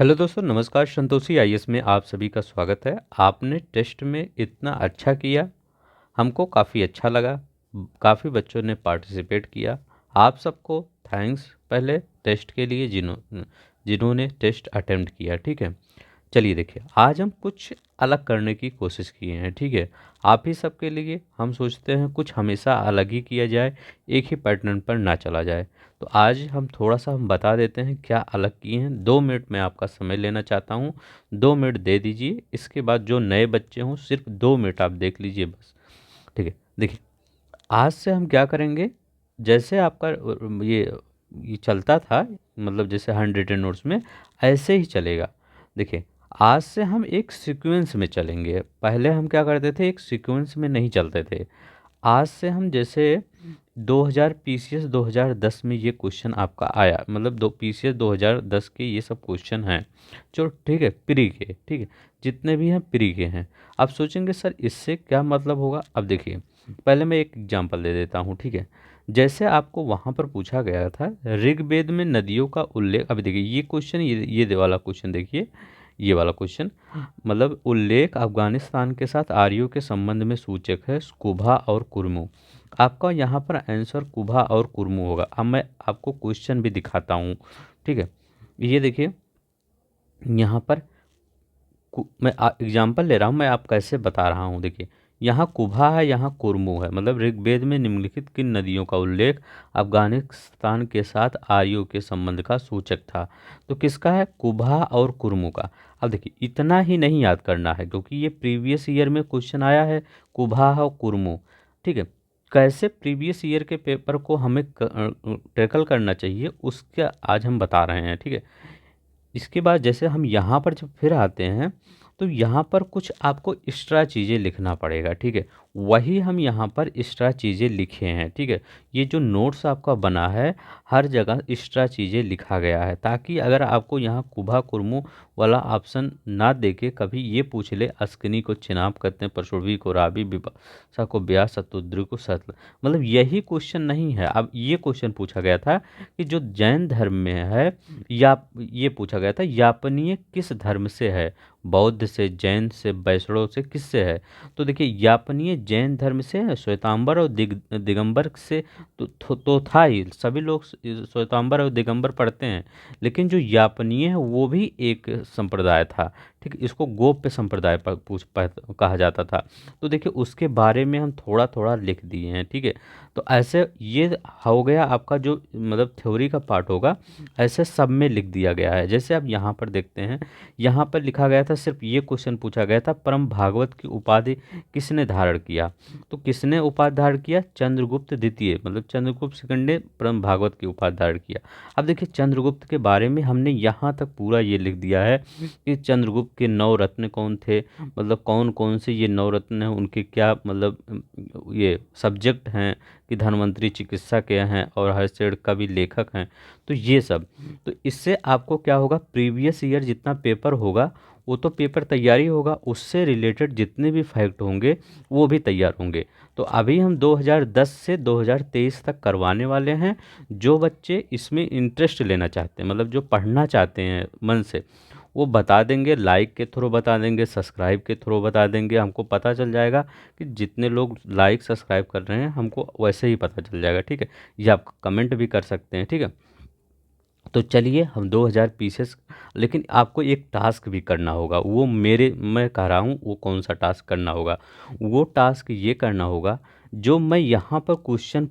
Hello दोस्तों, नमस्कार। Santoshi IAS में आप सभी का स्वागत है। आपने टेस्ट में इतना अच्छा किया, हमको काफ़ी अच्छा लगा। काफ़ी बच्चों ने पार्टिसिपेट किया। आप सबको थैंक्स पहले टेस्ट के लिए जिन्होंने टेस्ट अटेम्प्ट किया। ठीक है, चलिए देखिए, आज हम कुछ अलग करने की कोशिश किए हैं। ठीक है, आप ही सबके लिए हम सोचते हैं कुछ हमेशा अलग ही किया जाए, एक ही पैटर्न पर ना चला जाए। तो आज हम थोड़ा सा हम बता देते हैं क्या अलग किए हैं। 2 मिनट में आपका समय लेना चाहता हूँ, 2 मिनट दे दीजिए। इसके बाद जो नए बच्चे हों सिर्फ 2 मिनट आप देख लीजिए बस। ठीक है, देखिए आज से हम क्या करेंगे। जैसे आपका ये चलता था, मतलब जैसे 100 नोट्स में ऐसे ही चलेगा। देखिए आज से हम एक सीक्वेंस में चलेंगे। पहले हम क्या करते थे, एक सीक्वेंस में नहीं चलते थे। आज से हम जैसे 2000 पीसीएस 2010 में ये क्वेश्चन आपका आया, मतलब दो पीसीएस 2010 के ये सब क्वेश्चन हैं जो, ठीक है, प्री के, ठीक है, जितने भी हैं प्री के हैं। आप सोचेंगे सर इससे क्या मतलब होगा। अब देखिए पहले मैं एक एग्जांपल दे देता हूँ। ठीक है, जैसे आपको वहाँ पर पूछा गया था ऋग्वेद में नदियों का उल्लेख। अभी देखिए ये क्वेश्चन, ये वाला क्वेश्चन देखिए, ये वाला क्वेश्चन, मतलब उल्लेख अफगानिस्तान के साथ आर्यों के संबंध में सूचक है कुभा और कुर्मू। आपका यहाँ पर आंसर कुभा और कुर्मू होगा। अब मैं आपको क्वेश्चन भी दिखाता हूँ। ठीक है, ये देखिए यहाँ पर मैं एग्जाम्पल ले रहा हूँ, मैं आप कैसे बता रहा हूँ। देखिए यहाँ कुभा है, यहाँ कुर्मू है, मतलब ऋग्वेद में निम्नलिखित किन नदियों का उल्लेख अफगानिस्तान के साथ आर्यों के संबंध का सूचक था। तो किसका है, कुभा और कुर्मू का। अब देखिए इतना ही नहीं याद करना है क्योंकि ये प्रीवियस ईयर में क्वेश्चन आया है, कुभा और कुर्मू। ठीक है, कैसे प्रीवियस ईयर के पेपर को हमें टैकल करना चाहिए उसका आज हम बता रहे हैं। ठीक है, इसके बाद जैसे हम यहाँ पर जब फिर आते हैं तो यहाँ पर कुछ आपको एक्स्ट्रा चीज़ें लिखना पड़ेगा। ठीक है, वही हम यहाँ पर एक्स्ट्रा चीज़ें लिखे हैं। ठीक है, ये जो नोट्स आपका बना है हर जगह एक्स्ट्रा चीज़ें लिखा गया है, ताकि अगर आपको यहाँ कुभा कुर्मू वाला ऑप्शन ना देके कभी ये पूछ ले अस्किनी को चिनाब कहते हैं, परशुड़वी को राबी, विपाशा को ब्यास, शतुद्री को सतल, मतलब यही क्वेश्चन नहीं है। अब ये क्वेश्चन पूछा गया था कि जो जैन धर्म में है, या ये पूछा गया था यापनीय किस धर्म से है, बौद्ध से, जैन से, वैष्णव से, किससे है। तो देखिए यापनीय जैन धर्म से है, श्वेतांबर और दिगंबर से तो था ही, सभी लोग श्वेतांबर और दिगंबर पढ़ते हैं, लेकिन जो यापनीय है वो भी एक संप्रदाय था। ठीक है, इसको गोप्य संप्रदाय पर कहा जाता था। तो देखिए उसके बारे में हम थोड़ा थोड़ा लिख दिए हैं। ठीक है, तो ऐसे ये हो गया आपका जो मतलब थ्योरी का पार्ट होगा, ऐसे सब में लिख दिया गया है। जैसे आप यहाँ पर देखते हैं, यहाँ पर लिखा गया था, सिर्फ ये क्वेश्चन पूछा गया था, परम भागवत की उपाधि किसने धारण किया। तो किसने उपाधि धारण किया, चंद्रगुप्त द्वितीय, मतलब चंद्रगुप्त सेकंड ने परम भागवत की उपाधि धारण किया। अब देखिए चंद्रगुप्त के बारे में हमने यहाँ तक पूरा ये लिख दिया है कि चंद्रगुप्त के 9 रत्न कौन थे, मतलब कौन कौन से ये 9 रत्न हैं, उनके क्या मतलब ये सब्जेक्ट हैं, कि धन्वंतरी चिकित्सा के हैं और हर्षेड कवि लेखक हैं। तो ये सब, तो इससे आपको क्या होगा, प्रीवियस ईयर जितना पेपर होगा वो तो पेपर तैयारी होगा, उससे रिलेटेड जितने भी फैक्ट होंगे वो भी तैयार होंगे। तो अभी हम 2010 से 2023 तक करवाने वाले हैं। जो बच्चे इसमें इंटरेस्ट लेना चाहते हैं, मतलब जो पढ़ना चाहते हैं मन से, वो बता देंगे, लाइक के थ्रू बता देंगे, सब्सक्राइब के थ्रू बता देंगे। हमको पता चल जाएगा कि जितने लोग लाइक सब्सक्राइब कर रहे हैं हमको वैसे ही पता चल जाएगा। ठीक है, ये आप कमेंट भी कर सकते हैं। ठीक है, तो चलिए हम 2000 पीसेस, लेकिन आपको एक टास्क भी करना होगा। वो मैं कह रहा हूँ वो कौन सा टास्क करना होगा। वो टास्क ये करना होगा, जो मैं यहाँ पर क्वेश्चन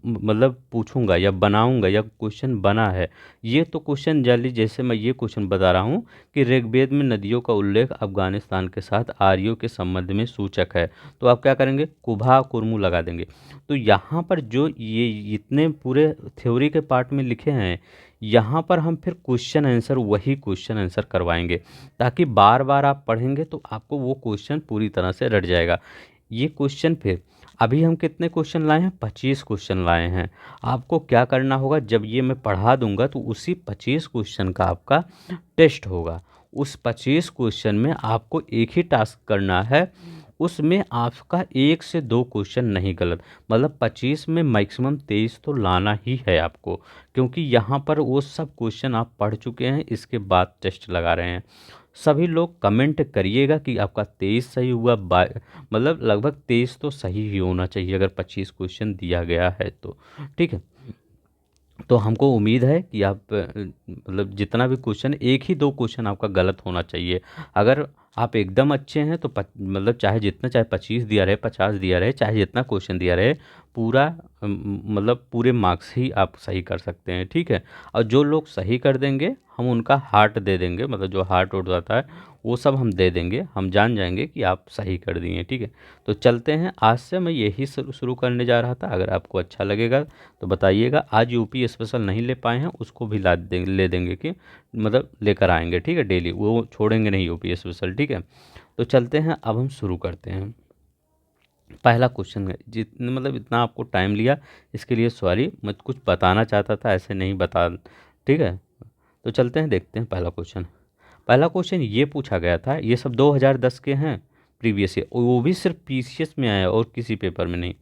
मतलब पूछूंगा या बनाऊंगा या क्वेश्चन बना है, ये तो क्वेश्चन जाली, जैसे मैं ये क्वेश्चन बता रहा हूँ कि ऋग्वेद में नदियों का उल्लेख अफगानिस्तान के साथ आर्यों के संबंध में सूचक है। तो आप क्या करेंगे, कुभा कुर्मू लगा देंगे। तो यहाँ पर जो ये इतने पूरे थ्योरी के पार्ट में लिखे हैं, यहाँ पर हम फिर क्वेश्चन आंसर, वही क्वेश्चन आंसर करवाएंगे, ताकि बार बार आप पढ़ेंगे तो आपको वो क्वेश्चन पूरी तरह से रट जाएगा। ये क्वेश्चन फिर अभी हम कितने क्वेश्चन लाए हैं, 25 क्वेश्चन लाए हैं। आपको क्या करना होगा, जब ये मैं पढ़ा दूंगा तो उसी 25 क्वेश्चन का आपका टेस्ट होगा। उस 25 क्वेश्चन में आपको एक ही टास्क करना है, उसमें आपका 1 से 2 क्वेश्चन नहीं गलत, मतलब 25 में मैक्सिमम 23 तो लाना ही है आपको, क्योंकि यहाँ पर वो सब क्वेश्चन आप पढ़ चुके हैं, इसके बाद टेस्ट लगा रहे हैं। सभी लोग कमेंट करिएगा कि आपका 23 सही हुआ, मतलब लगभग 23 तो सही ही होना चाहिए अगर 25 क्वेश्चन दिया गया है तो। ठीक है, तो हमको उम्मीद है कि आप मतलब जितना भी क्वेश्चन, 1 ही 2 क्वेश्चन आपका गलत होना चाहिए। अगर आप एकदम अच्छे हैं तो मतलब चाहे जितना, चाहे 25 दिया रहे, 50 दिया रहे, चाहे जितना क्वेश्चन दिया रहे, पूरा मतलब पूरे मार्क्स ही आप सही कर सकते हैं। ठीक है, और जो लोग सही कर देंगे हम उनका हार्ट दे देंगे, मतलब जो हार्ट उठ जाता है वो सब हम दे देंगे, हम जान जाएंगे कि आप सही कर दिए। ठीक है, तो चलते हैं। आज से मैं यही शुरू करने जा रहा था, अगर आपको अच्छा लगेगा तो बताइएगा। आज यूपी स्पेशल नहीं ले पाए हैं, उसको भी ला देंगे, ले देंगे कि मतलब लेकर आएंगे। ठीक है, डेली वो छोड़ेंगे नहीं यूपी स्पेशल। ठीक है, तो चलते हैं, अब हम शुरू करते हैं। पहला क्वेश्चन है, जितने मतलब इतना आपको टाइम लिया इसके लिए सॉरी, मैं कुछ बताना चाहता था, ऐसे नहीं बता। ठीक है, तो चलते हैं, देखते हैं पहला क्वेश्चन। पहला क्वेश्चन ये पूछा गया था, ये सब 2010 के हैं प्रीवियस ईयर, वो भी सिर्फ पीसीएस में आया और किसी पेपर में नहीं।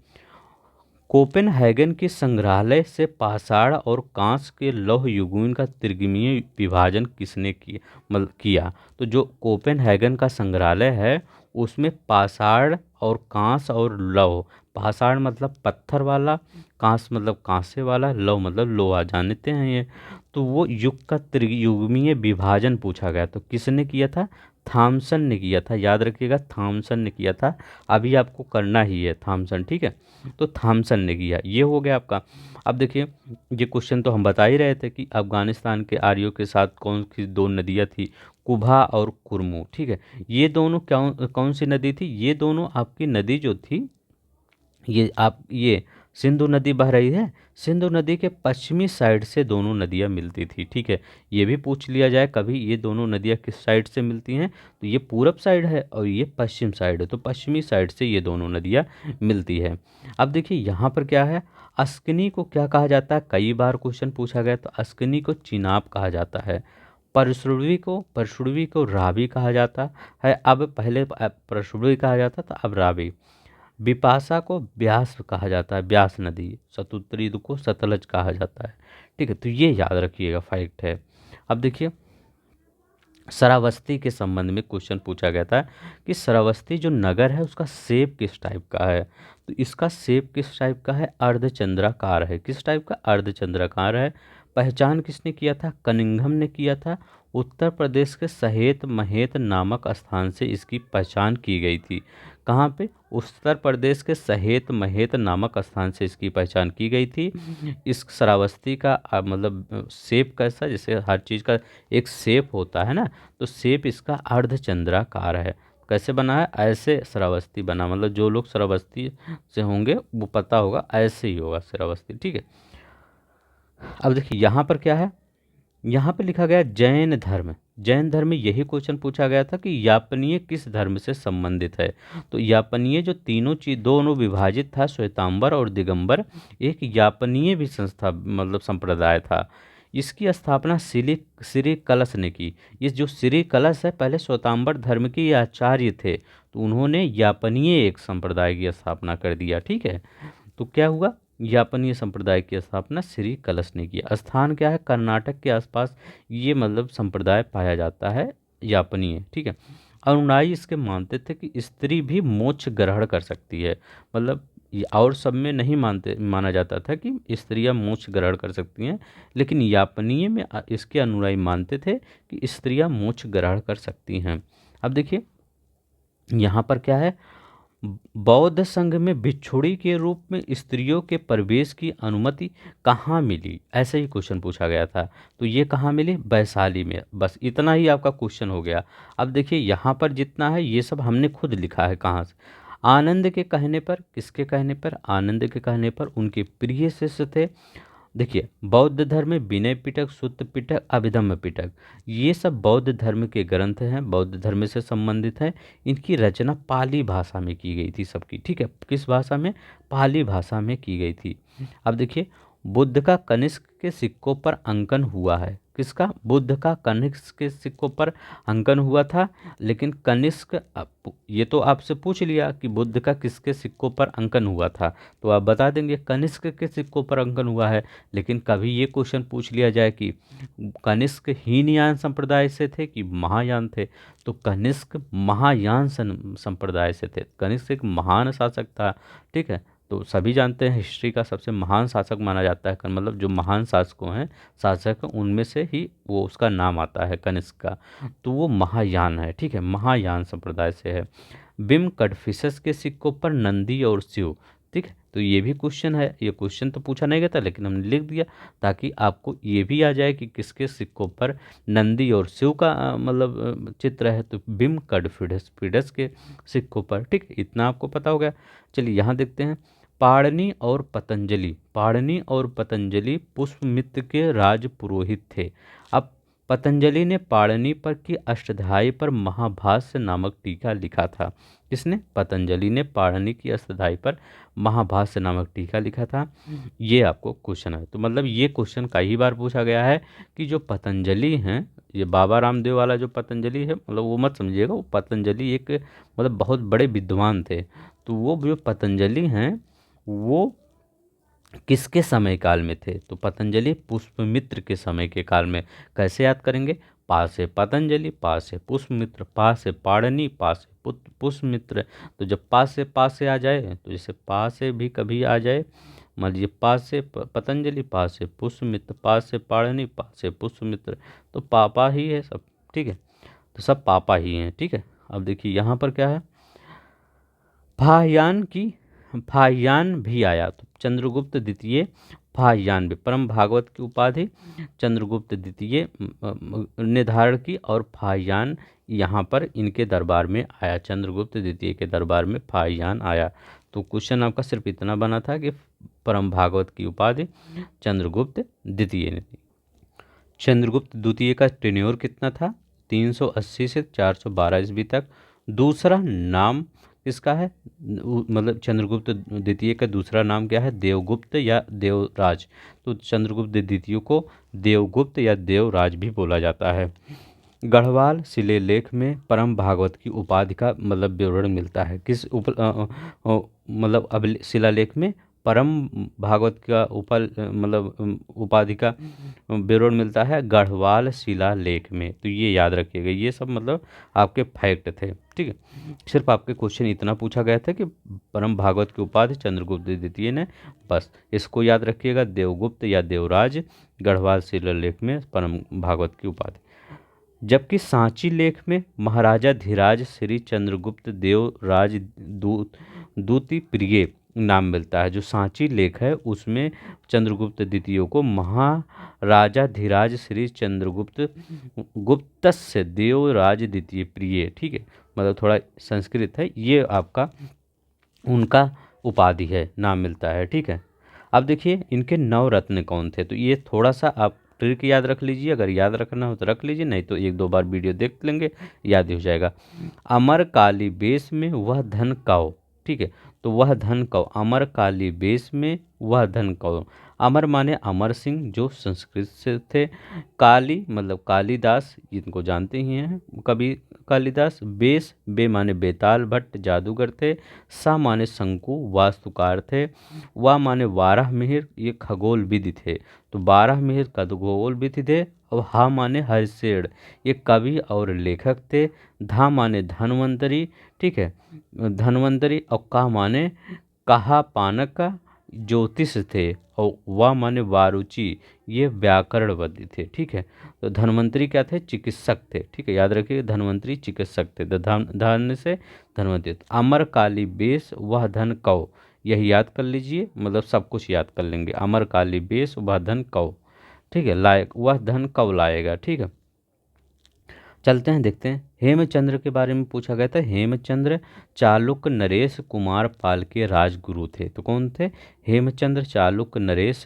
कोपेनहेगन के संग्रहालय से पाषाण और कांस्य के लौह युग्मन का त्रिगमीय विभाजन किसने किया, मतलब किया? तो जो कोपेनहेगन का संग्रहालय है उसमें पाषाण और कांस्य और लौह, पाषाण मतलब पत्थर वाला, कांस्य मतलब कांसे वाला, लौह मतलब लोहा, जानते हैं ये। तो वो युग का त्रियुगमीय विभाजन पूछा गया, तो किसने किया था? थॉमसन ने किया था, याद रखिएगा, थॉमसन ने किया था। अभी आपको करना ही है थॉमसन। ठीक है, तो थॉमसन ने किया, ये हो गया आपका। अब देखिए, ये क्वेश्चन तो हम बता ही रहे थे कि अफगानिस्तान के आर्यों के साथ कौन सी 2 नदियाँ थी, कुभा और कुरमू। ठीक है, ये दोनों कौन कौन सी नदी थी? ये दोनों आपकी नदी जो थी, ये सिंधु नदी बह रही है, सिंधु नदी के पश्चिमी साइड से दोनों नदियाँ मिलती थी। ठीक है, ये भी पूछ लिया जाए कभी, ये दोनों नदियाँ किस साइड से मिलती हैं, तो ये पूरब साइड है और ये पश्चिम साइड है, तो पश्चिमी साइड से ये दोनों नदियाँ मिलती है। अब देखिए यहाँ पर क्या है, अस्कनी को क्या कहा जाता है? कई बार क्वेश्चन पूछा गया, तो अस्कनी को चिनाब कहा जाता है। परशुड़वी को रावी कहा जाता है, अब पहले परशुड़वी कहा जाता था, अब रावी। बिपाशा को ब्यास कहा जाता है, ब्यास नदी। शतुद्री को सतलज कहा जाता है। ठीक है, तो ये याद रखिएगा, फैक्ट है। अब देखिए, श्रावस्ती के संबंध में क्वेश्चन पूछा गया था कि श्रावस्ती जो नगर है उसका शेप किस टाइप का है? तो इसका शेप किस टाइप का है? अर्धचंद्राकार है। किस टाइप का? अर्धचंद्राकार है। पहचान किसने किया था? कनिंघम ने किया था। उत्तर प्रदेश के सहेत महेत नामक स्थान से इसकी पहचान की गई थी। कहाँ पे? उत्तर प्रदेश के सहेत महेत नामक स्थान से इसकी पहचान की गई थी। इस श्रावस्ती का मतलब शेप कैसा, जैसे हर चीज़ का एक शेप होता है ना, तो शेप इसका अर्धचंद्राकार है। कैसे बना है? ऐसे श्रावस्ती बना, मतलब जो लोग श्रावस्ती से होंगे वो पता होगा, ऐसे ही होगा श्रावस्ती। ठीक है, अब देखिए यहाँ पर क्या है, यहाँ पे लिखा गया जैन धर्म। जैन धर्म में यही क्वेश्चन पूछा गया था कि यापनीय किस धर्म से संबंधित है? तो यापनीय जो तीनों चीज दोनों विभाजित था, श्वेतांबर और दिगंबर, एक यापनीय भी संस्था मतलब संप्रदाय था। इसकी स्थापना श्री कलश ने की। ये जो श्री कलश है, पहले श्वेतांबर धर्म के ये आचार्य थे, तो उन्होंने यापनीय एक संप्रदाय की स्थापना कर दिया। ठीक है, तो क्या हुआ, यापनीय संप्रदाय की स्थापना श्री कलश ने की। स्थान क्या है? कर्नाटक के आसपास ये मतलब संप्रदाय पाया जाता है, यापनीय। ठीक है, अनुयायी इसके मानते थे कि स्त्री भी मोक्ष ग्रहण कर सकती है, मतलब और सब में नहीं माना जाता था कि स्त्रियां मोक्ष ग्रहण कर सकती हैं, लेकिन यापनीय में इसके अनुयायी मानते थे कि स्त्रियां मोक्ष ग्रहण कर सकती हैं। अब देखिए यहाँ पर क्या है, बौद्ध संघ में भिक्षुणी के रूप में स्त्रियों के प्रवेश की अनुमति कहाँ मिली? ऐसे ही क्वेश्चन पूछा गया था, तो ये कहाँ मिली? वैशाली में। बस इतना ही आपका क्वेश्चन हो गया। अब देखिए यहाँ पर जितना है ये सब हमने खुद लिखा है, कहाँ से? आनंद के कहने पर, किसके कहने पर? आनंद के कहने पर, उनके प्रिय शिष्य थे। देखिए, बौद्ध धर्म में विनय पिटक, सुत्त पिटक, अभिधम्म पिटक, ये सब बौद्ध धर्म के ग्रंथ हैं, बौद्ध धर्म से संबंधित हैं। इनकी रचना पाली भाषा में की गई थी सबकी। ठीक है, किस भाषा में? पाली भाषा में की गई थी। अब देखिए, बुद्ध का कनिष्क के सिक्कों पर अंकन हुआ है। किसका? बुद्ध का कनिष्क के सिक्कों पर अंकन हुआ था। लेकिन कनिष्क, ये तो आपसे पूछ लिया कि बुद्ध का किसके सिक्कों पर अंकन हुआ था, तो आप बता देंगे कनिष्क के सिक्कों पर अंकन हुआ है। लेकिन कभी ये क्वेश्चन पूछ लिया जाए कि कनिष्क हीनयान संप्रदाय से थे कि महायान थे, तो कनिष्क महायान संप्रदाय से थे। कनिष्क एक महान शासक था, ठीक है। तो सभी जानते हैं हिस्ट्री का सबसे महान शासक माना जाता है, मतलब जो महान शासकों हैं, शासक उनमें से ही वो उसका नाम आता है कनिष्क का। तो वो महायान है, ठीक है, महायान संप्रदाय से है। बिम कडफिसस के सिक्कों पर नंदी और शिव, ठीक है। तो ये भी क्वेश्चन है, ये क्वेश्चन तो पूछा नहीं गया था लेकिन हमने लिख दिया ताकि आपको ये भी आ जाए कि किसके सिक्कों पर नंदी और शिव का चित्र है। तो बिम कडफिडस के सिक्कों पर, ठीक, इतना आपको पता हो गया। चलिए यहाँ देखते हैं। पाणिनि और पतंजलि, पाणिनि और पतंजलि पुष्पमित्र के राज पुरोहित थे। अब पतंजलि ने पाणिनि पर की अष्टध्यायी पर महाभाष्य नामक टीका लिखा था। किसने? पतंजलि ने पाणिनि की अष्टध्यायी पर महाभाष्य नामक टीका लिखा था। ये आपको क्वेश्चन है, तो मतलब ये क्वेश्चन कई बार पूछा गया है कि जो पतंजलि हैं, ये बाबा रामदेव वाला जो पतंजलि है, मतलब वो मत समझिएगा, वो पतंजलि एक मतलब बहुत बड़े विद्वान थे। तो वो जो पतंजलि हैं वो किसके समय काल में थे? तो पतंजलि पुष्पमित्र के समय के काल में। कैसे याद करेंगे? पास से पतंजलि, पास से पुष्पमित्र, पास से पाणिनि, पास से पुष्पमित्र। तो जब पास से आ जाए, तो जैसे पास से भी कभी आ जाए, मान लीजिए पास से पतंजलि, पास से पुष्पमित्र, पास से पाणिनि, पास से पुष्पमित्र, तो पापा ही है सब, ठीक है। तो सब पापा ही हैं, ठीक है। अब देखिए यहाँ पर क्या है, फाह्यान भी आया। तो चंद्रगुप्त द्वितीय फाह्यान भी, परम भागवत की उपाधि चंद्रगुप्त द्वितीय ने धारण की और फाह्यान यहाँ पर इनके दरबार में आया, चंद्रगुप्त द्वितीय के दरबार में फाह्यान आया। तो क्वेश्चन आपका सिर्फ इतना बना था कि परम भागवत की उपाधि चंद्रगुप्त द्वितीय ने दी। चंद्रगुप्त द्वितीय का टेन्योर कितना था? 380 से 412 ईस्वी तक। दूसरा नाम किसका है? मतलब चंद्रगुप्त द्वितीय का दूसरा नाम क्या है? देवगुप्त या देवराज। तो चंद्रगुप्त द्वितीय को देवगुप्त या देवराज भी बोला जाता है। गढ़वाल शिलालेख में परम भागवत की उपाधि का मतलब विवरण मिलता है। किस मतलब अब शिलालेख में परम भागवत का उपाधि का विवरण मिलता है गढ़वाल शिलालेख में। तो ये याद रखिएगा, ये सब मतलब आपके फैक्ट थे, ठीक है। सिर्फ आपके क्वेश्चन इतना पूछा गया था कि परम भागवत की उपाधि चंद्रगुप्त द्वितीय ने, बस इसको याद रखिएगा, देवगुप्त या देवराज, गढ़वाल शिलालेख में परम भागवत की उपाधि। जबकि सांची लेख में महाराजा धीराज श्री चंद्रगुप्त देवराज दूती प्रिय नाम मिलता है। जो सांची लेख है उसमें चंद्रगुप्त द्वितीय को महाराजा धीराज श्री चंद्रगुप्त गुप्तस्य देवराज द्वितीय प्रिय, ठीक है, मतलब थोड़ा संस्कृत है, ये आपका उनका उपाधि है, नाम मिलता है, ठीक है। अब देखिए इनके नवरत्न कौन थे, तो ये थोड़ा सा आप ट्रिक याद रख लीजिए, अगर याद रखना हो तो रख लीजिए, नहीं तो एक दो बार वीडियो देख लेंगे, याद हो जाएगा। अमर काली बेस में वह धन कौ, ठीक है। तो वह धन कौ, अमर काली बेस में वह धन कौ। अमर माने अमर सिंह जो संस्कृत से थे, काली मतलब कालिदास, इनको जानते ही हैं कवि कालिदास। बेस, बे माने बेताल भट्ट जादूगर थे। सा माने शंकु वास्तुकार थे। वा माने बारह मिहिर, ये खगोल विधि थे, तो बारह मिहिर खगोल विधि थे। और हा माने हरिशेड़, ये कवि और लेखक थे। धा माने धनवंतरी, ठीक है, धनवंतरी। और का माने कहा पानक का ज्योतिष थे। और वा माने वारुचि, ये व्याकरणवादी थे, ठीक है। तो धन्वंतरी क्या थे? चिकित्सक थे, ठीक है, याद रखिए धन्वंतरी चिकित्सक थे। धन से धन्वंतरी। अमर काली बेस वह धन कौ, यही याद कर लीजिए, मतलब सब कुछ याद कर लेंगे। अमर काली बेस वह धन कौ, ठीक है, लायक वह धन कब लाएगा, ठीक है। चलते हैं देखते हैं। हेमचंद्र के बारे में पूछा गया था। हेमचंद्र चालुक्य नरेश कुमार पाल के राजगुरु थे। तो कौन थे? हेमचंद्र चालुक्य नरेश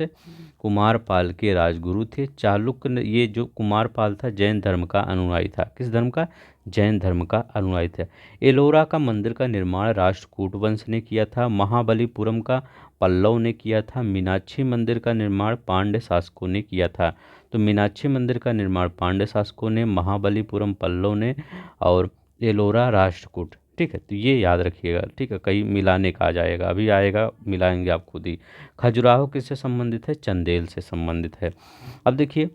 कुमार पाल के राजगुरु थे। चालुक्य, ये जो कुमार पाल था जैन धर्म का अनुयायी था। किस धर्म का? जैन धर्म का अनुयायी था। एलोरा का मंदिर का निर्माण राष्ट्रकूट वंश ने किया था। महाबलीपुरम का पल्लव ने किया था। मीनाक्षी मंदिर का निर्माण पांड्य शासकों ने किया था। तो मीनाक्षी मंदिर का निर्माण पांड्य शासकों ने, महाबलीपुरम पल्लव ने, और एलोरा राष्ट्रकूट। ठीक है, तो ये याद रखिएगा। ठीक है, कहीं मिलाने का आ जाएगा, अभी आएगा, मिलाएंगे आप खुद ही। खजुराहो किससे संबंधित है? चंदेल से संबंधित है। अब देखिए,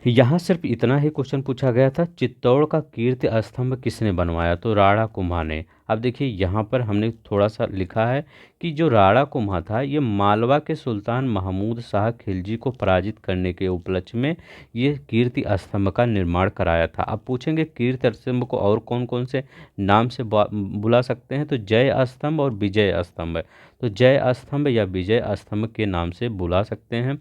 यहाँ सिर्फ इतना ही क्वेश्चन पूछा गया था, चित्तौड़ का कीर्ति स्तंभ किसने बनवाया? तो राणा कुंभा ने। अब देखिए, यहाँ पर हमने थोड़ा सा लिखा है कि जो राणा कुंभा था, ये मालवा के सुल्तान महमूद शाह खिलजी को पराजित करने के उपलक्ष्य में ये कीर्ति स्तंभ का निर्माण कराया था। अब पूछेंगे कीर्ति स्तंभ को और कौन कौन से नाम से बुला सकते हैं? तो जय स्तंभ और विजय स्तंभ। तो जय स्तंभ या विजय स्तंभ के नाम से बुला सकते हैं।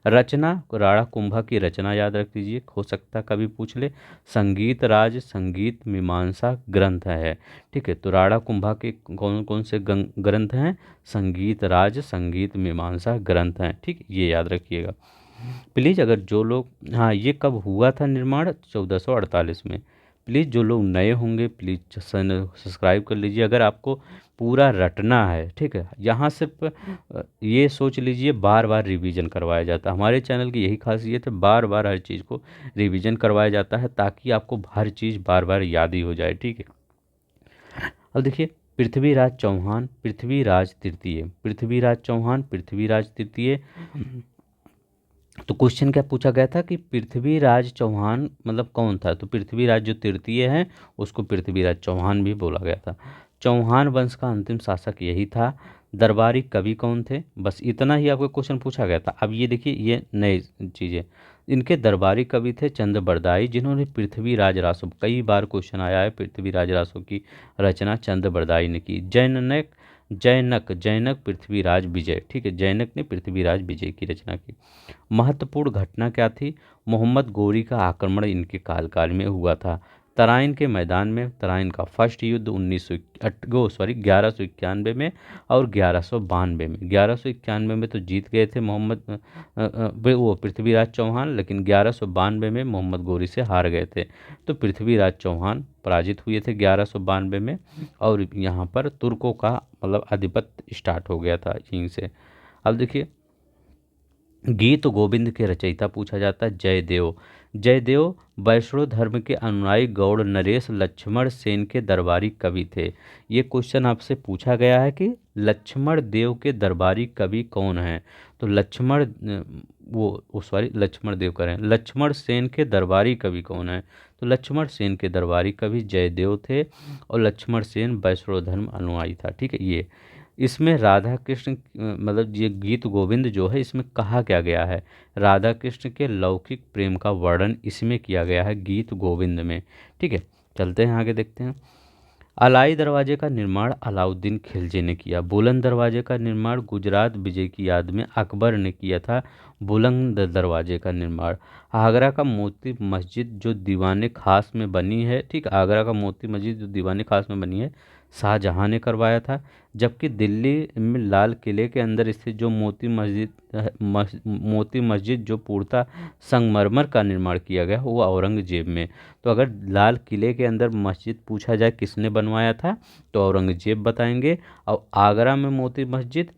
रचना, राणा कुंभा की रचना याद रख लीजिए, हो सकता कभी पूछ ले। संगीत राज संगीत मीमांसा ग्रंथ है। ठीक है, तो राणा कुंभा के कौन कौन से ग्रंथ हैं? संगीत राज संगीत मीमांसा ग्रंथ हैं। ठीक, ये याद रखिएगा प्लीज़। अगर जो लोग, हाँ, ये कब हुआ था निर्माण? 1448 में। प्लीज़ जो लोग नए होंगे प्लीज़ सब्सक्राइब कर लीजिए। अगर आपको पूरा रटना है, ठीक है, यहाँ सिर्फ ये सोच लीजिए बार बार रिवीजन करवाया जाता है। हमारे चैनल की यही खासियत है, बार बार हर चीज़ को रिवीजन करवाया जाता है ताकि आपको हर चीज़ बार बार याद ही हो जाए। ठीक है, अब देखिए, पृथ्वीराज चौहान, पृथ्वीराज तृतीय, पृथ्वीराज चौहान, पृथ्वीराज तृतीय। तो क्वेश्चन क्या पूछा गया था कि पृथ्वीराज चौहान मतलब कौन था? तो पृथ्वीराज जो तृतीय है उसको पृथ्वीराज चौहान भी बोला गया था। चौहान वंश का अंतिम शासक यही था। दरबारी कवि कौन थे? बस इतना ही आपको क्वेश्चन पूछा गया था। अब ये देखिए, ये नई चीज़ें, इनके दरबारी कवि थे चंद बरदाई, जिन्होंने पृथ्वीराज रासो, कई बार क्वेश्चन आया है, पृथ्वीराज रासो की रचना चंद बरदाई ने की। जैनक, जैनक, जैनक पृथ्वीराज विजय। ठीक है, जैनक ने पृथ्वीराज विजय की रचना की। महत्वपूर्ण घटना क्या थी? मोहम्मद गोरी का आक्रमण इनके काल में हुआ था। तराइन के मैदान में, तराइन का फर्स्ट युद्ध 1191 में और 1192 में। 1191 में तो जीत गए थे वो पृथ्वीराज चौहान, लेकिन 1192 में मोहम्मद गोरी से हार गए थे। तो पृथ्वीराज चौहान पराजित हुए थे 1192 में, और यहाँ पर तुर्कों का मतलब आधिपत्य स्टार्ट हो गया था यहीं से। अब देखिए, गीत गोविंद के रचयिता पूछा जाता है जयदेव। जयदेव वैष्णव धर्म के अनुयायी गौड़ नरेश लक्ष्मण सेन के दरबारी कवि थे। ये क्वेश्चन आपसे पूछा गया है कि लक्ष्मण देव के दरबारी कवि कौन हैं? तो लक्ष्मण लक्ष्मण देव करें, लक्ष्मण सेन के दरबारी कवि कौन है? तो लक्ष्मण सेन के दरबारी कवि जयदेव थे, और लक्ष्मण सेन वैष्णव धर्म अनुयायी था। ठीक है, ये इसमें राधा कृष्ण मतलब ये गीत गोविंद जो है, इसमें कहा क्या गया है? राधा कृष्ण के लौकिक प्रेम का वर्णन इसमें किया गया है गीत गोविंद में। ठीक है, चलते हैं आगे, देखते हैं। अलाई दरवाजे का निर्माण अलाउद्दीन खिलजी ने किया। बुलंद दरवाजे का निर्माण गुजरात विजय की याद में अकबर ने किया था। बुलंद दरवाजे का निर्माण आगरा का मोती मस्जिद जो दीवाने खास में बनी है, ठीक, आगरा का मोती मस्जिद जो दीवाने खास में बनी है, शाहजहां ने करवाया था। जबकि दिल्ली में लाल किले के अंदर स्थित जो मोती मस्जिद जो पूर्णतः संगमरमर का निर्माण किया गया वो औरंगजेब में। तो अगर लाल किले के अंदर मस्जिद पूछा जाए किसने बनवाया था, तो औरंगजेब बताएंगे। और आगरा में मोती मस्जिद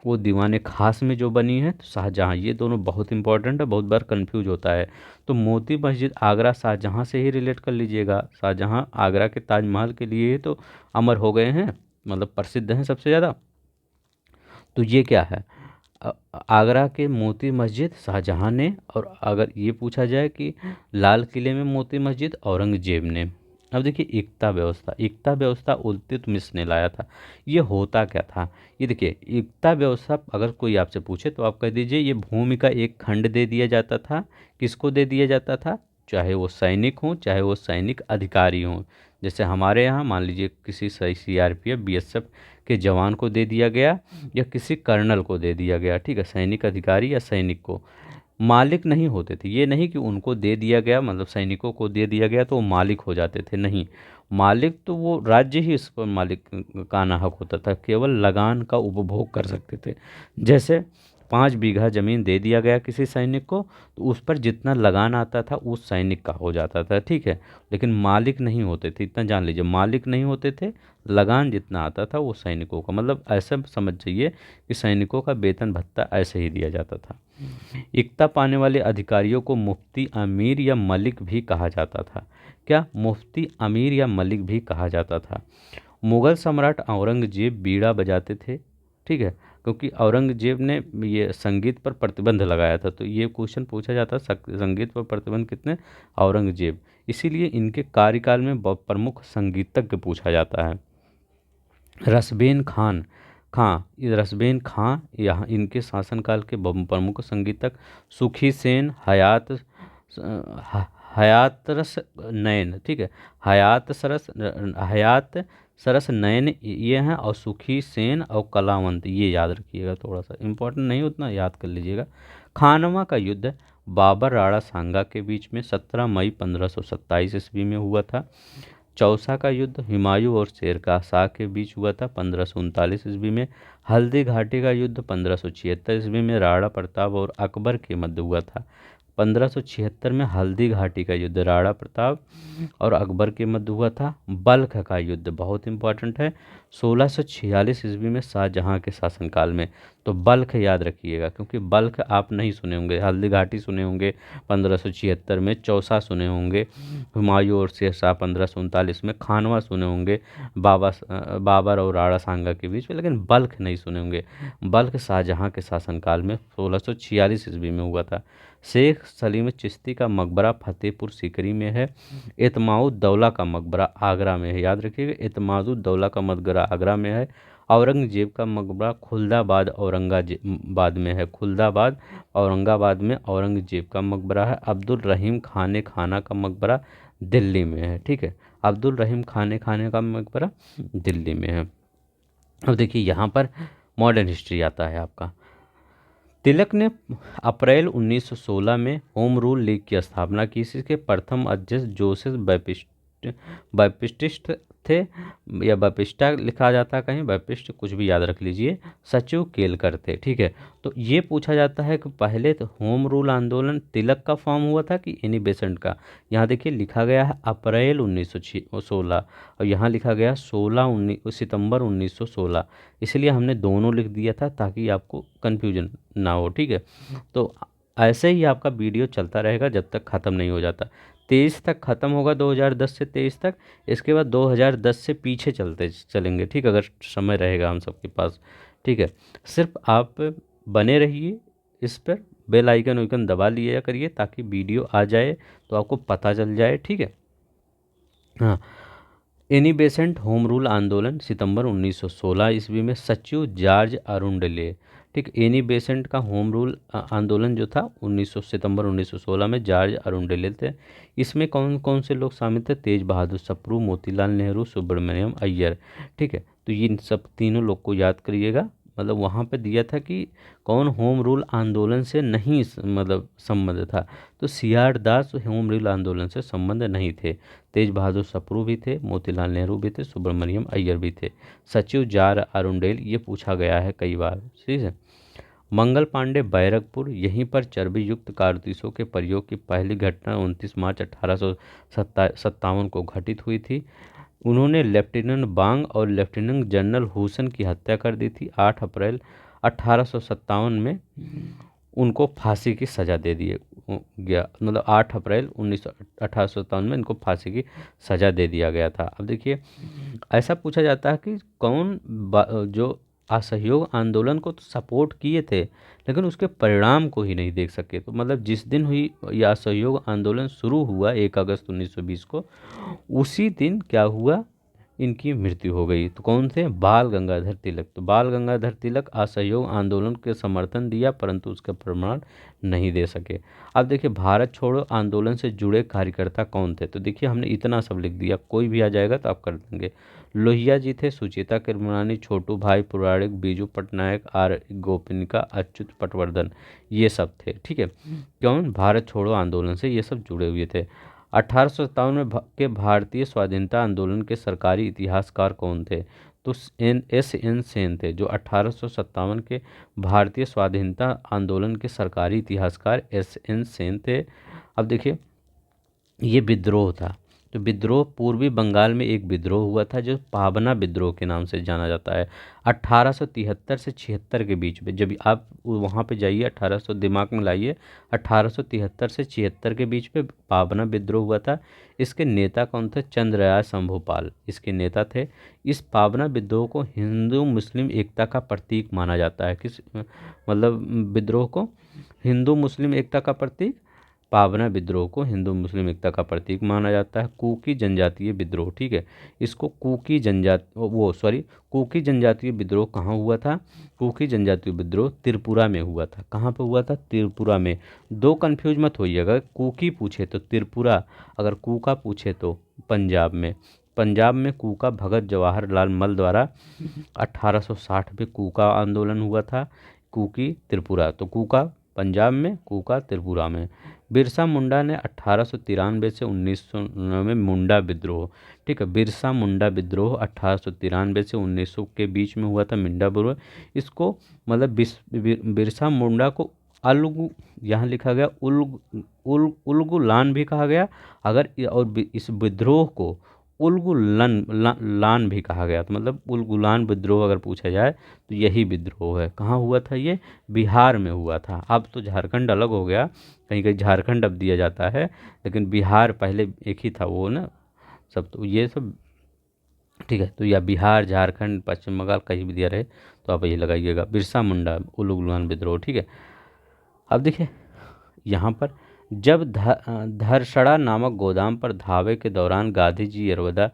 वो दीवाने खास में जो बनी है तो शाहजहां। ये दोनों बहुत इंपॉर्टेंट है, बहुत बार कंफ्यूज होता है। तो मोती मस्जिद आगरा शाहजहां से ही रिलेट कर लीजिएगा। शाहजहां आगरा के ताजमहल के लिए तो अमर हो गए हैं, मतलब प्रसिद्ध हैं सबसे ज़्यादा। तो ये क्या है? आगरा के मोती मस्जिद शाहजहां ने, और अगर ये पूछा जाए कि लाल किले में मोती मस्जिद औरंगजेब ने। अब देखिए, एकता व्यवस्था, एकता व्यवस्था इल्तुतमिश ने लाया था। ये होता क्या था? ये देखिए, एकता व्यवस्था अगर कोई आपसे पूछे तो आप कह दीजिए ये भूमि का एक खंड दे दिया जाता था। किसको दे दिया जाता था? चाहे वो सैनिक हों, चाहे वो सैनिक अधिकारी हों। जैसे हमारे यहाँ मान लीजिए किसी सीआरपीएफ बीएसएफ के जवान को दे दिया गया, या किसी कर्नल को दे दिया गया, ठीक है, सैनिक अधिकारी या सैनिक को। मालिक नहीं होते थे। ये नहीं कि उनको दे दिया गया, मतलब सैनिकों को दे दिया गया तो वो मालिक हो जाते थे, नहीं। मालिक तो वो राज्य ही इस पर मालिक का ना हक होता था, केवल लगान का उपभोग कर सकते थे। जैसे 5 बीघा ज़मीन दे दिया गया किसी सैनिक को, तो उस पर जितना लगान आता था उस सैनिक का हो जाता था, ठीक है। लेकिन मालिक नहीं होते थे, इतना जान लीजिए, मालिक नहीं होते थे, लगान जितना आता था वो सैनिकों का, मतलब ऐसा समझ जाइए कि सैनिकों का वेतन भत्ता ऐसे ही दिया जाता था। इक्ता पाने वाले अधिकारियों को मुफ्ती अमीर या मलिक भी कहा जाता था। क्या? मुफ्ती अमीर या मलिक भी कहा जाता था। मुगल सम्राट औरंगजेब बीड़ा बजाते थे, ठीक है, क्योंकि औरंगजेब ने ये संगीत पर प्रतिबंध लगाया था, तो ये क्वेश्चन पूछा जाता संगीत पर प्रतिबंध कितने? औरंगजेब। इसीलिए इनके कार्यकाल में प्रमुख संगीतज्ञ पूछा जाता है। रसबेन खान ये रसबेन खां यहाँ इनके शासनकाल के प्रमुख संगीतक। सुखी सेन, हयात रस नयन, ठीक है, हयात सरस नयन ये हैं, और सुखी सेन और कलावंत, ये याद रखिएगा, थोड़ा सा इंपॉर्टेंट नहीं उतना याद कर लीजिएगा। खानवा का युद्ध बाबर राणा सांगा के बीच में 17 मई 1527 ईस्वी में हुआ था। चौसा का युद्ध हुमायूं और शेर शाह के बीच हुआ था 1539 ईस्वी में। हल्दी घाटी का युद्ध 1576 ईस्वी में राणा प्रताप और अकबर के मध्य हुआ था। 1576 में हल्दी घाटी का युद्ध राणा प्रताप और अकबर के मध्य हुआ था। बल्ख का युद्ध बहुत इंपॉर्टेंट है, 1646 ईस्वी में शाहजहां के शासनकाल में। तो बल्ख याद रखिएगा, क्योंकि बल्ख आप नहीं सुने होंगे, हल्दी घाटी सुने होंगे 1576 में, चौसा सुने होंगे हुमायूं और शेर शाह 1539 में, खानवा सुने होंगे बाबर और राणा सांगा के बीच में, लेकिन बल्ख नहीं सुने होंगे। बल्ख शाहजहां के शासनकाल में 1646 ईस्वी में हुआ था। शेख सलीम चिश्ती का मकबरा फतेहपुर सीकरी में है। एतमाउद्दौला का मकबरा आगरा में है, याद रखिएगा, एतमादुद्दौला का मकबरा आगरा में है। औरंगजेब का मकबरा खुलदाबाद औरंगाबाद में है, खुलदाबाद औरंगाबाद में औरंगजेब का मकबरा है। अब्दुल रहीम खाने खाना का मकबरा दिल्ली में है, ठीक है, अब्दुल रहीम खाने का मकबरा दिल्ली में है। अब देखिए यहाँ पर मॉडर्न हिस्ट्री आता है आपका। तिलक ने अप्रैल 1916 में होम रूल लीग की स्थापना की। इसके प्रथम अध्यक्ष जोसेफ बैप्टिस्ट थे, या बैपिस्टा लिखा जाता है कहीं, बैपिस्ट कुछ भी याद रख लीजिए। सचिव केलकर थे, ठीक है। तो ये पूछा जाता है कि पहले तो होम रूल आंदोलन तिलक का फॉर्म हुआ था कि एनी बेसेंट का। यहाँ देखिए लिखा गया है अप्रैल 1916 और यहाँ लिखा गया सितंबर 1916, इसलिए हमने दोनों लिख दिया था ताकि आपको कन्फ्यूजन ना हो, ठीक है। तो ऐसे ही आपका वीडियो चलता रहेगा जब तक ख़त्म नहीं हो जाता। 23 तक ख़त्म होगा, 2010 से 23 तक। इसके बाद 2010 से पीछे चलेंगे, ठीक, अगर समय रहेगा हम सबके पास, ठीक है। सिर्फ आप बने रहिए इस पर, बेल आइकन वाइकन दबा लिया करिए ताकि वीडियो आ जाए तो आपको पता चल जाए, ठीक है। हाँ, एनी बेसेंट होम रूल आंदोलन सितंबर 1916 ईस्वी में, सचिव जॉर्ज अरुंडले, ठीक। एनी बेसेंट का होम रूल आंदोलन जो था सितंबर 1916 में जॉर्ज अरुंडले थे। इसमें कौन कौन से लोग शामिल थे? तेज बहादुर सप्रू, मोतीलाल नेहरू, सुब्रमण्यम अय्यर, ठीक है। तो ये सब तीनों लोग को याद करिएगा। मतलब वहाँ पे दिया था कि कौन होम रूल आंदोलन से नहीं मतलब संबंध था, तो CR दास होम रूल आंदोलन से संबंध नहीं थे। तेज बहादुर सप्रू भी थे, मोतीलाल नेहरू भी थे, सुब्रमण्यम अय्यर भी थे। सचिव जार अरुंडेल, ये पूछा गया है कई बार, ठीक है। मंगल पांडे बैरकपुर, यहीं पर चर्बी युक्त कारतूसों के प्रयोग की पहली घटना 29 मार्च 1857 को घटित हुई थी। उन्होंने लेफ्टिनेंट बांग और लेफ्टिनेंट जनरल हुसैन की हत्या कर दी थी। 8 अप्रैल 1857 में उनको फांसी की सज़ा दे दी गया, मतलब 8 अप्रैल 1857 में इनको फांसी की सज़ा दे दिया गया था। अब देखिए ऐसा पूछा जाता है कि कौन जो असहयोग आंदोलन को तो सपोर्ट किए थे लेकिन उसके परिणाम को ही नहीं देख सके। तो मतलब जिस दिन हुई यह असहयोग आंदोलन शुरू हुआ 1 अगस्त 1920 को, उसी दिन क्या हुआ, इनकी मृत्यु हो गई। तो कौन थे? बाल गंगाधर तिलक। तो बाल गंगाधर तिलक असहयोग आंदोलन के समर्थन दिया परंतु उसका प्रमाण नहीं दे सके। अब देखिए भारत छोड़ो आंदोलन से जुड़े कार्यकर्ता कौन थे? तो देखिए हमने इतना सब लिख दिया, कोई भी आ जाएगा तो आप कर देंगे। लोहिया जी थे, सुचेता किरमानी, छोटू भाई पुराणिक, बीजू पटनायक, R गोपिनिका, अच्युत पटवर्धन, ये सब थे, ठीक है। कौन? भारत छोड़ो आंदोलन से ये सब जुड़े हुए थे। 1857 में के भारतीय स्वाधीनता आंदोलन के सरकारी इतिहासकार कौन थे? तो एन सेन थे जो 1857 के भारतीय स्वाधीनता आंदोलन के सरकारी इतिहासकार एन सेन थे। अब देखिए, ये विद्रोह था। तो विद्रोह पूर्वी बंगाल में एक विद्रोह हुआ था जो पाबना विद्रोह के नाम से जाना जाता है। 1873 से 76 के बीच में, जब आप वहाँ पे जाइए 1800 दिमाग में लाइए, 1873 से 76 के बीच में पाबना विद्रोह हुआ था। इसके नेता कौन थे? चंद्रराय शंभूपाल इसके नेता थे। इस पाबना विद्रोह को हिंदू मुस्लिम एकता का प्रतीक माना जाता है। किस मतलब विद्रोह को हिंदू मुस्लिम एकता का प्रतीक, पाबना विद्रोह को हिंदू मुस्लिम एकता का प्रतीक माना जाता है। कुकी जनजातीय विद्रोह, ठीक है, इसको कुकी जनजातीय विद्रोह कहाँ हुआ था? कुकी जनजातीय विद्रोह त्रिपुरा में हुआ था। कहाँ पे हुआ था? त्रिपुरा में। दो कंफ्यूज मत होइएगा, कुकी पूछे तो त्रिपुरा, अगर कुका पूछे तो पंजाब में। पंजाब में कुका भगत जवाहरलाल मल द्वारा 1860 में कुका आंदोलन हुआ था। कुकी त्रिपुरा, तो कुका पंजाब में, कुका त्रिपुरा में। बिरसा मुंडा ने 1893 से 1909 में मुंडा विद्रोह, ठीक है, बिरसा मुंडा विद्रोह 1893 से 1900 के बीच में हुआ था। मुंडा विद्रोह, इसको मतलब बिरसा मुंडा को अलगू, यहाँ लिखा गया उलगुलान भी कहा गया, अगर और इस विद्रोह को लान भी कहा गया। तो मतलब उलगुलान विद्रोह अगर पूछा जाए तो यही विद्रोह है। कहाँ हुआ था ये? बिहार में हुआ था। अब तो झारखंड अलग हो गया, कहीं कहीं झारखंड अब दिया जाता है, लेकिन बिहार पहले एक ही था वो ना, सब तो ये सब, ठीक है। तो या बिहार, झारखंड, पश्चिम बंगाल कहीं भी दिया रहे तो आप ये लगाइएगा बिरसा मुंडा उलगुलान विद्रोह, ठीक है। अब देखिए यहाँ पर, जब धरसड़ा नामक गोदाम पर धावे के दौरान गांधी जी यरवदा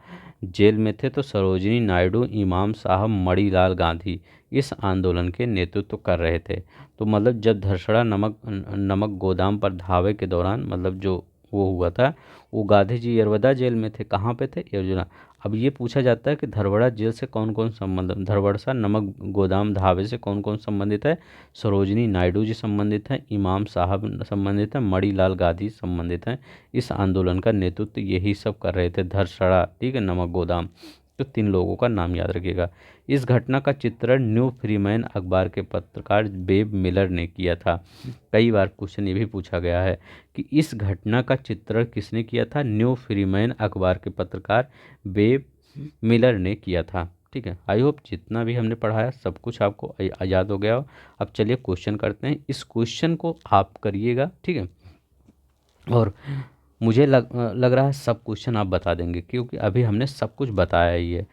जेल में थे तो सरोजिनी नायडू, इमाम साहब, मणिलाल गांधी इस आंदोलन के नेतृत्व कर रहे थे। तो मतलब जब धरसड़ा नमक गोदाम पर धावे के दौरान, मतलब जो वो हुआ था, वो गांधी जी यरवदा जेल में थे। कहाँ पे थे? यरवदा। अब ये पूछा जाता है कि धरवड़ा जेल से कौन कौन संबंध, धरवड़ा नमक गोदाम धावे से कौन कौन संबंधित है? सरोजिनी नायडू जी संबंधित हैं, इमाम साहब संबंधित हैं, मणिलाल गांधी संबंधित हैं। इस आंदोलन का नेतृत्व यही सब कर रहे थे, धरसड़ा, ठीक है, नमक गोदाम। तो 3 लोगों का नाम याद रखिएगा। इस घटना का चित्रण न्यू फ्रीमैन अखबार के पत्रकार बेब मिलर ने किया था। कई बार क्वेश्चन ये भी पूछा गया है कि इस घटना का चित्रण किसने किया था? न्यू फ्रीमैन अखबार के पत्रकार बेब मिलर ने किया था, ठीक है। आई होप जितना भी हमने पढ़ाया सब कुछ आपको याद हो गया हो। अब चलिए क्वेश्चन करते हैं। इस क्वेश्चन को आप करिएगा, ठीक है, और मुझे लग रहा है सब क्वेश्चन आप बता देंगे क्योंकि अभी हमने सब कुछ बताया ही है।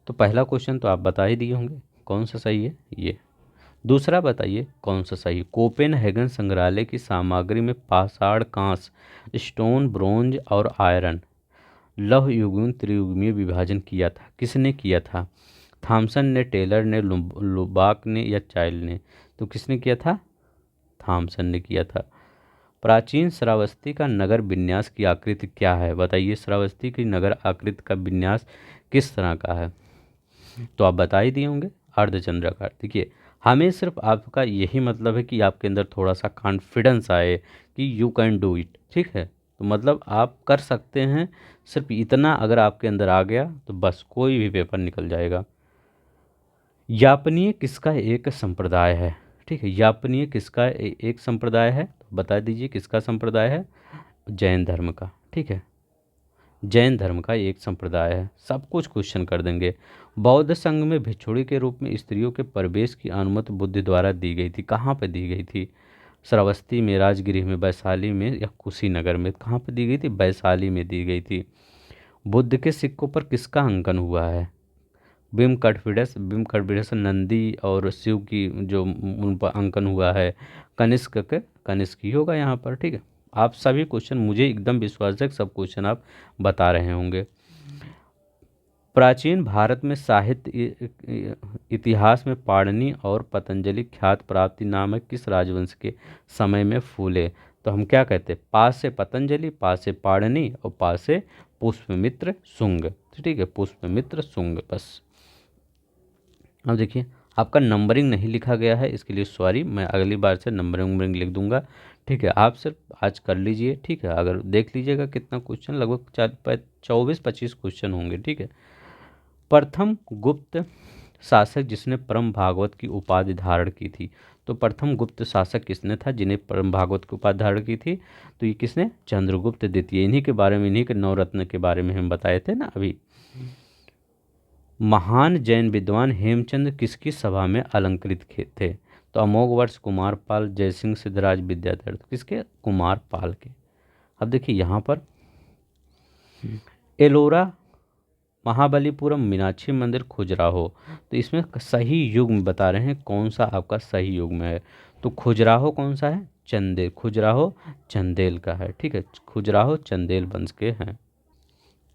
तो पहला क्वेश्चन तो आप बता ही दिए होंगे, कौन सा सही है ये। दूसरा बताइए कौन सा सही है। कोपेनहेगन संग्रहालय की सामग्री में पाषाण, कांस, स्टोन, ब्रोंज और आयरन लौह युगीन त्रियुगीय विभाजन किया था। किसने किया था? थॉमसन ने, टेलर ने, लुबाक ने या चाइल्ड ने? तो किसने किया था? थॉमसन ने किया था। प्राचीन श्रावस्ती का नगर विन्यास की आकृति क्या है? बताइए, श्रावस्ती की नगर आकृति का विन्यास किस तरह का है? तो आप बता ही दिए होंगे, अर्धचंद्राकार। देखिए, हमें सिर्फ आपका यही मतलब है कि आपके अंदर थोड़ा सा कॉन्फिडेंस आए कि यू कैन डू इट, ठीक है। तो मतलब आप कर सकते हैं, सिर्फ इतना अगर आपके अंदर आ गया तो बस कोई भी पेपर निकल जाएगा। यापनीय किसका एक संप्रदाय है? ठीक है, यापनीय किसका एक संप्रदाय है? तो बता दीजिए किसका संप्रदाय है? जैन धर्म का, ठीक है, जैन धर्म का एक संप्रदाय है। सब कुछ क्वेश्चन कर देंगे। बौद्ध संघ में भिक्षुणी के रूप में स्त्रियों के प्रवेश की अनुमति बुद्ध द्वारा दी गई थी। कहाँ पर दी गई थी? श्रावस्ती में, राजगृह में, वैशाली में या कुशीनगर में? कहाँ पर दी गई थी? वैशाली में दी गई थी। बुद्ध के सिक्कों पर किसका अंकन हुआ है? बिम्ब नंदी और शिव की जो उन पर अंकन हुआ है, कनिष्क ही होगा यहाँ पर, ठीक है। आप सभी क्वेश्चन, मुझे एकदम विश्वास है कि सब क्वेश्चन आप बता रहे होंगे। प्राचीन भारत में साहित्य इतिहास में पाणिनि और पतंजलि ख्यात प्राप्ति नामक किस राजवंश के समय में फूले? तो हम क्या कहते हैं? पास से पतंजलि, पास से पाणिनि और पास से पुष्पमित्र शुंग, ठीक है, पुष्पमित्र शुंग। बस अब देखिए, आपका नंबरिंग नहीं लिखा गया है, इसके लिए सॉरी, मैं अगली बार से नंबरिंग लिख दूंगा, ठीक है। आप सिर्फ आज कर लीजिए, ठीक है। अगर देख लीजिएगा कितना क्वेश्चन, लगभग 24-25 क्वेश्चन होंगे, ठीक है। प्रथम गुप्त शासक जिसने परम भागवत की उपाधि धारण की थी। तो प्रथम गुप्त शासक किसने था जिन्हें परम भागवत की उपाधि धारण की थी? तो ये किसने? चंद्रगुप्त द्वितीय। इन्हीं के बारे में, इन्हीं के नवरत्न के बारे में हम बताए थे ना अभी। महान जैन विद्वान हेमचंद किसकी सभा में अलंकृत थे? तो अमोघ वर्ष, कुमार पाल, जयसिंह, सिद्धराज, विद्याधर। किसके? कुमार पाल के। अब देखिए यहाँ पर एलोरा, महाबलीपुरम, मीनाक्षी मंदिर, खजुराहो। तो इसमें सही युग्म बता रहे हैं, कौन सा आपका सही युग्म है। तो खजुराहो कौन सा है? चंदेल। खजुराहो चंदेल का है, ठीक है। खजुराहो चंदेल वंश के हैं।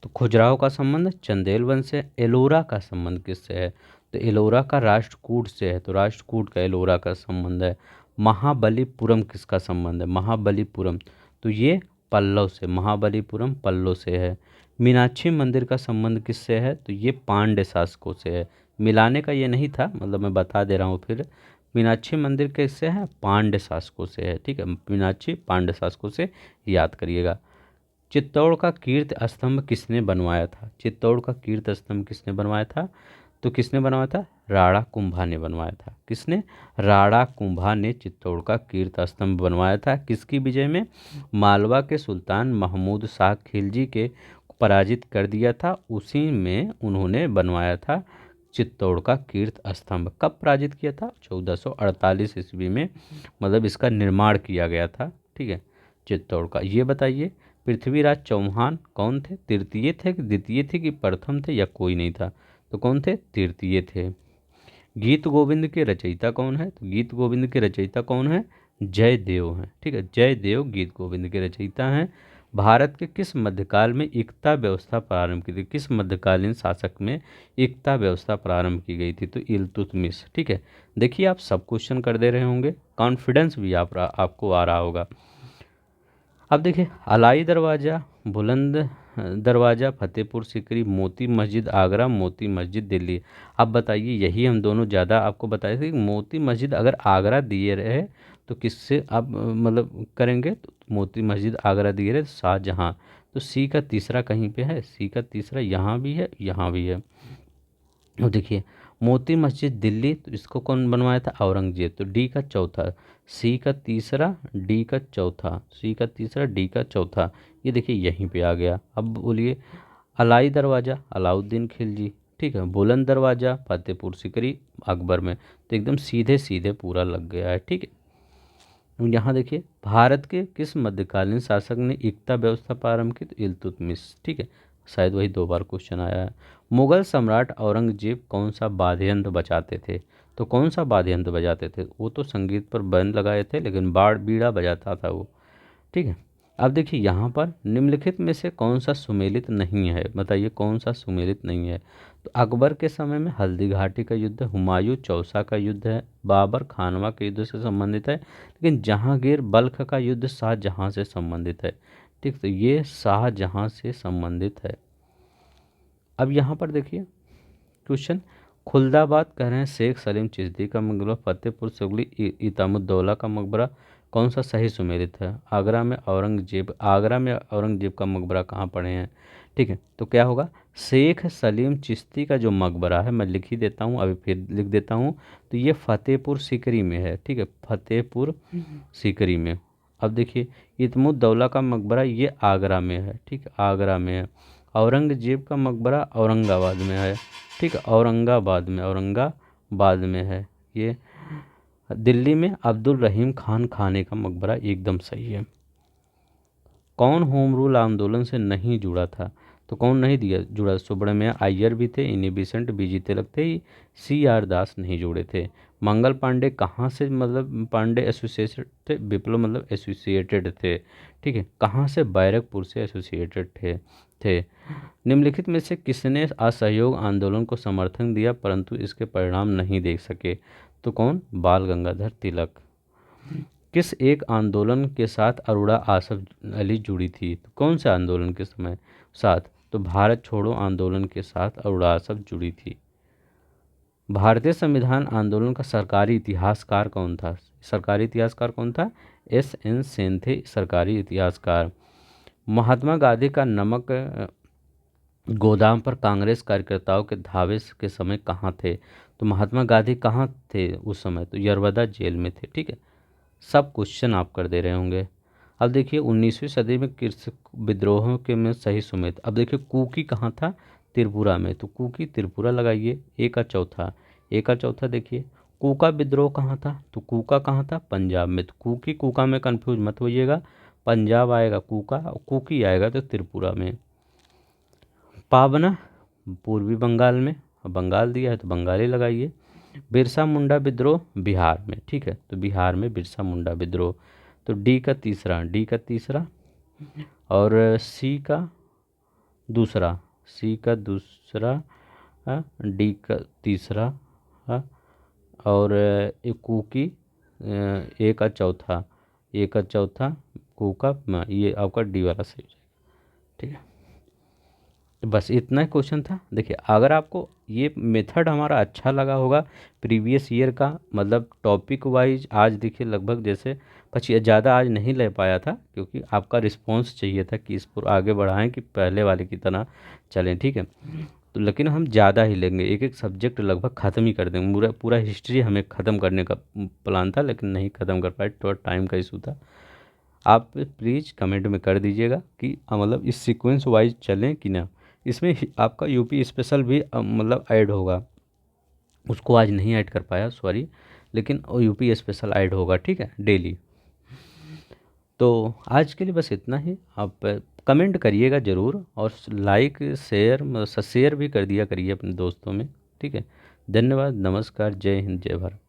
तो खजुराहो का संबंध चंदेल वंश से। एलोरा का संबंध किससे है? तो एलोरा का राष्ट्रकूट से है, तो राष्ट्रकूट का एलोरा का संबंध है। महाबलीपुरम किसका संबंध है? महाबलीपुरम, तो ये पल्लव से, महाबलीपुरम पल्लव से है। मीनाक्षी मंदिर का संबंध किससे है? तो ये पांड्य शासकों से है। मिलाने का ये नहीं था, मतलब मैं बता दे रहा हूँ फिर। मीनाक्षी मंदिर किससे है? पांड्य शासकों से है, ठीक है। मीनाक्षी पांड्य शासकों से, याद करिएगा। चित्तौड़ का कीर्त स्तंभ किसने बनवाया था? चित्तौड़ का कीर्त स्तंभ किसने बनवाया था? तो किसने बनवाया था? राणा कुंभा ने बनवाया था। किसने? राणा कुंभा ने चित्तौड़ का कीर्त स्तंभ बनवाया था। किसकी विजय में? मालवा के सुल्तान महमूद शाह खिलजी के पराजित कर दिया था, उसी में उन्होंने बनवाया था चित्तौड़ का कीर्त स्तंभ। कब पराजित किया था? 1448 ईस्वी में, मतलब इसका निर्माण किया गया था, ठीक है, चित्तौड़ का। ये बताइए पृथ्वीराज चौहान कौन थे? तृतीय थे कि द्वितीय थे कि प्रथम थे, या कोई नहीं था? तो कौन थे? तृतीय थे। गीत गोविंद के रचयिता कौन है? तो गीत गोविंद के रचयिता कौन है? जयदेव हैं, ठीक है। जयदेव गीत गोविंद के रचयिता हैं। भारत के किस मध्यकाल में एकता व्यवस्था प्रारंभ की थी? किस मध्यकालीन शासक में एकता व्यवस्था प्रारंभ की गई थी? तो इल्तुतमिश, ठीक है। देखिए आप सब क्वेश्चन कर दे रहे होंगे, कॉन्फिडेंस भी आपको आ रहा होगा। अब देखिए अलाई दरवाज़ा, बुलंद दरवाज़ा, फतेहपुर सीकरी, मोती मस्जिद आगरा, मोती मस्जिद दिल्ली। अब बताइए, यही हम दोनों ज़्यादा आपको बताए थे कि मोती मस्जिद अगर आगरा दिए रहे तो किससे आप मतलब करेंगे? तो मोती मस्जिद आगरा दिए रहे तो शाहजहाँ। तो सी का तीसरा कहीं पे है, सी का तीसरा यहाँ भी है, यहाँ भी है। और देखिए मोती मस्जिद दिल्ली, तो इसको कौन बनवाया था? औरंगजेब। तो डी का चौथा, सी का तीसरा, डी का चौथा, सी का तीसरा, डी का चौथा। ये देखिए यहीं पे आ गया। अब बोलिए अलाई दरवाज़ा, अलाउद्दीन खिलजी, ठीक है। बुलंद दरवाज़ा, फतेहपुर सीकरी, अकबर में। तो एकदम सीधे सीधे पूरा लग गया है, ठीक है। यहाँ देखिए भारत के किस मध्यकालीन शासक ने एकता व्यवस्था प्रारंभ की? तो इल्तुतमिश, ठीक है। शायद वही 2 बार क्वेश्चन आया है। मुगल सम्राट औरंगजेब कौन सा वाद्य यंत्र बजाते थे? तो कौन सा वाद्य यंत्र बजाते थे? वो तो संगीत पर बैन लगाए थे, लेकिन बीड़ा बजाता था वो, ठीक है। अब देखिए यहाँ पर निम्नलिखित में से कौन सा सुमेलित नहीं है? बताइए कौन सा सुमेलित नहीं है? तो अकबर के समय में हल्दी घाटी का युद्ध, हुमायूं चौसा का युद्ध है, बाबर खानवा के युद्ध से संबंधित है, लेकिन जहांगीर बल्ख का युद्ध शाहजहां से संबंधित है, ठीक। तो ये शाहजहां से संबंधित है। अब यहाँ पर देखिए क्वेश्चन, खुलदाबाद कह रहे हैं शेख सलीम चिश्ती का मकबरा, फतेहपुर सिकरी इमामुद्दौला का मकबरा, कौन सा सही सुमेलित है? आगरा में औरंगजेब का मकबरा कहाँ पड़े हैं, ठीक है। तो क्या होगा? शेख सलीम चिश्ती का जो मकबरा है, मैं लिख ही देता हूँ, अभी फिर लिख देता हूँ। तो ये फतेहपुर सीकरी में है, ठीक है, फतेहपुर सीकरी में। अब देखिए इमामुद्दौला का मकबरा ये आगरा में है, ठीक है, आगरा में है। औरंगजेब का मकबरा औरंगाबाद में है, ठीक है, औरंगाबाद में है ये। दिल्ली में अब्दुल रहीम खान खाने का मकबरा एकदम सही है। कौन होम रूल आंदोलन से नहीं जुड़ा था? तो कौन नहीं दिया जुड़ा? सुब्रमण्य अय्यर भी थे, इनिबिसेंट बीजी तिलक थे, सी आर दास नहीं जुड़े थे। मंगल पांडे कहाँ से, मतलब पांडे एसोसिएटेड थे, विप्लव मतलब एसोसिएटेड थे, ठीक है। कहाँ से? बैरकपुर से एसोसिएटेड थे। निम्नलिखित में से किसने असहयोग आंदोलन को समर्थन दिया परंतु इसके परिणाम नहीं देख सके? तो कौन? बाल गंगाधर तिलक। किस एक आंदोलन के साथ अरोड़ा आसफ अली जुड़ी थी? तो कौन से आंदोलन के समय साथ? तो भारत छोड़ो आंदोलन के साथ अरोड़ा आसफ जुड़ी थी। भारतीय संविधान आंदोलन का सरकारी इतिहासकार कौन था? सरकारी इतिहासकार कौन था? एस एन सेन थे सरकारी इतिहासकार। महात्मा गांधी का नमक गोदाम पर कांग्रेस कार्यकर्ताओं के धावे के समय कहाँ थे? तो महात्मा गांधी कहाँ थे उस समय? तो यरवदा जेल में थे। ठीक है, सब क्वेश्चन आप कर दे रहे होंगे। अब देखिए 19वीं सदी में कृषक विद्रोहों के में सही सुमेध। अब देखिए कुकी कहाँ था? त्रिपुरा में, तो कुकी त्रिपुरा लगाइए। ए का चौथा देखिए कूका विद्रोह कहाँ था? तो कूका कहाँ था? पंजाब में। तो कुकी कूका में कंफ्यूज मत होइएगा, पंजाब आएगा कूका और कुकी आएगा तो त्रिपुरा में। पावना पूर्वी बंगाल में, बंगाल दिया है तो बंगाली लगाइए। बिरसा मुंडा विद्रोह बिहार में। ठीक है, तो बिहार में बिरसा मुंडा विद्रोह। तो डी का तीसरा और सी का दूसरा, डी का तीसरा, हाँ, और ए का चौथा कू का ये आपका डी वाला सही हो जाएगा। ठीक है, तो बस इतना ही क्वेश्चन था। देखिए अगर आपको ये मेथड हमारा अच्छा लगा होगा प्रीवियस ईयर का, मतलब टॉपिक वाइज, आज देखिए लगभग जैसे 25 ज़्यादा आज नहीं ले पाया था क्योंकि आपका रिस्पांस चाहिए था कि इस पर आगे बढ़ाएं कि पहले वाले की तरह चलें। ठीक है, तो लेकिन हम ज़्यादा ही लेंगे, एक एक सब्जेक्ट लगभग ख़त्म ही कर देंगे। पूरा पूरा हिस्ट्री हमें ख़त्म करने का प्लान था लेकिन नहीं ख़त्म कर पाए, थोड़ा टाइम का इशू था। आप प्लीज़ कमेंट में कर दीजिएगा कि मतलब इस सीक्वेंस वाइज चलें कि ना। इसमें आपका यूपी स्पेशल भी मतलब ऐड होगा, उसको आज नहीं ऐड कर पाया सॉरी, लेकिन यूपी स्पेशल ऐड होगा। ठीक है, डेली। तो आज के लिए बस इतना ही। आप कमेंट करिएगा ज़रूर और लाइक शेयर भी कर दिया करिए अपने दोस्तों में। ठीक है, धन्यवाद, नमस्कार, जय हिंद, जय भारत।